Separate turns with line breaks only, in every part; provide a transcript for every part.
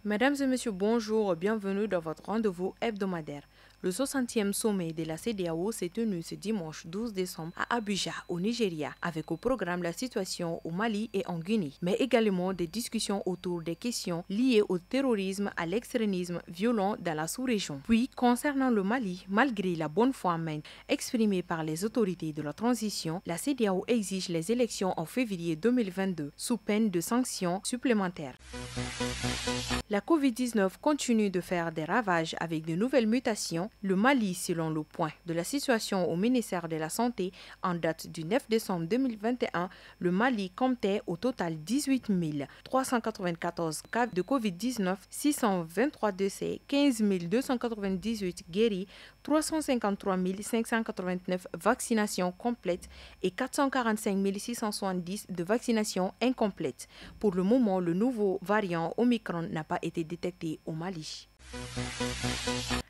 Mesdames et messieurs, bonjour, bienvenue dans votre rendez-vous hebdomadaire. Le 60e sommet de la CEDEAO s'est tenu ce dimanche 12 décembre à Abuja, au Nigeria, avec au programme la situation au Mali et en Guinée, mais également des discussions autour des questions liées au terrorisme, à l'extrémisme violent dans la sous-région. Puis, concernant le Mali, malgré la bonne foi exprimée par les autorités de la transition, la CEDEAO exige les élections en février 2022, sous peine de sanctions supplémentaires. La COVID-19 continue de faire des ravages avec de nouvelles mutations. Le Mali, selon le point de la situation au ministère de la Santé, en date du 9 décembre 2021, le Mali comptait au total 18 394 cas de COVID-19, 623 décès, 15 298 guéris, 353 589 vaccinations complètes et 445 670 de vaccinations incomplètes. Pour le moment, le nouveau variant Omicron n'a pas été détecté au Mali.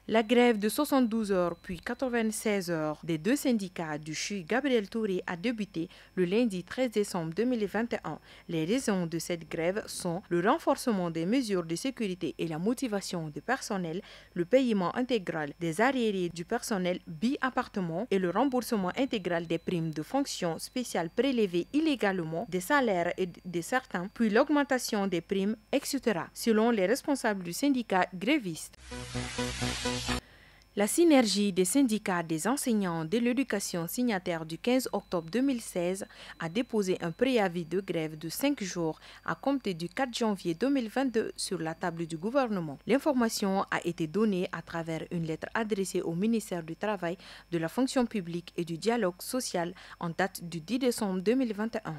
La grève de 72 heures puis 96 heures des deux syndicats du CHU Gabriel Touré a débuté le lundi 13 décembre 2021. Les raisons de cette grève sont le renforcement des mesures de sécurité et la motivation du personnel, le paiement intégral des arriérés du personnel bi-appartement et le remboursement intégral des primes de fonction spéciales prélevées illégalement, des salaires et de certains, puis l'augmentation des primes, etc., selon les responsables du syndicat gréviste. La synergie des syndicats des enseignants de l'éducation signataire du 15 octobre 2016 a déposé un préavis de grève de 5 jours à compter du 4 janvier 2022 sur la table du gouvernement. L'information a été donnée à travers une lettre adressée au ministère du Travail, de la fonction publique et du dialogue social en date du 10 décembre 2021.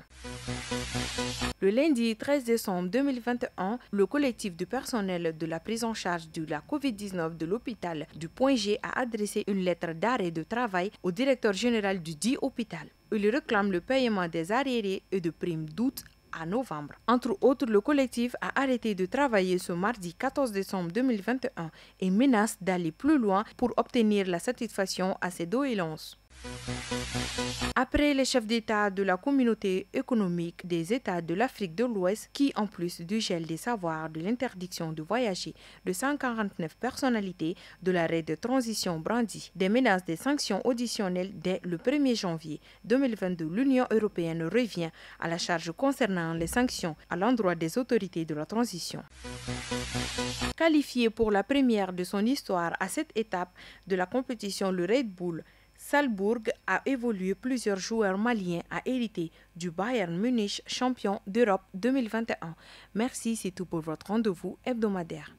Le lundi 13 décembre 2021, le collectif du personnel de la prise en charge de la COVID-19 de l'hôpital du Point G a adressé une lettre d'arrêt de travail au directeur général du dit hôpital. Il réclame le paiement des arriérés et de primes d'août à novembre. Entre autres, le collectif a arrêté de travailler ce mardi 14 décembre 2021 et menace d'aller plus loin pour obtenir la satisfaction à ses doléances. Après les chefs d'État de la communauté économique des États de l'Afrique de l'Ouest qui, en plus du gel des savoirs, de l'interdiction de voyager de 149 personnalités, de l'arrêt de transition brandi, des menaces des sanctions auditionnelles dès le 1er janvier 2022, l'Union européenne revient à la charge concernant les sanctions à l'endroit des autorités de la transition. Qualifié pour la première de son histoire à cette étape de la compétition, le Red Bull Salzbourg a évolué plusieurs joueurs maliens à hériter du Bayern Munich champion d'Europe 2021. Merci, c'est tout pour votre rendez-vous hebdomadaire.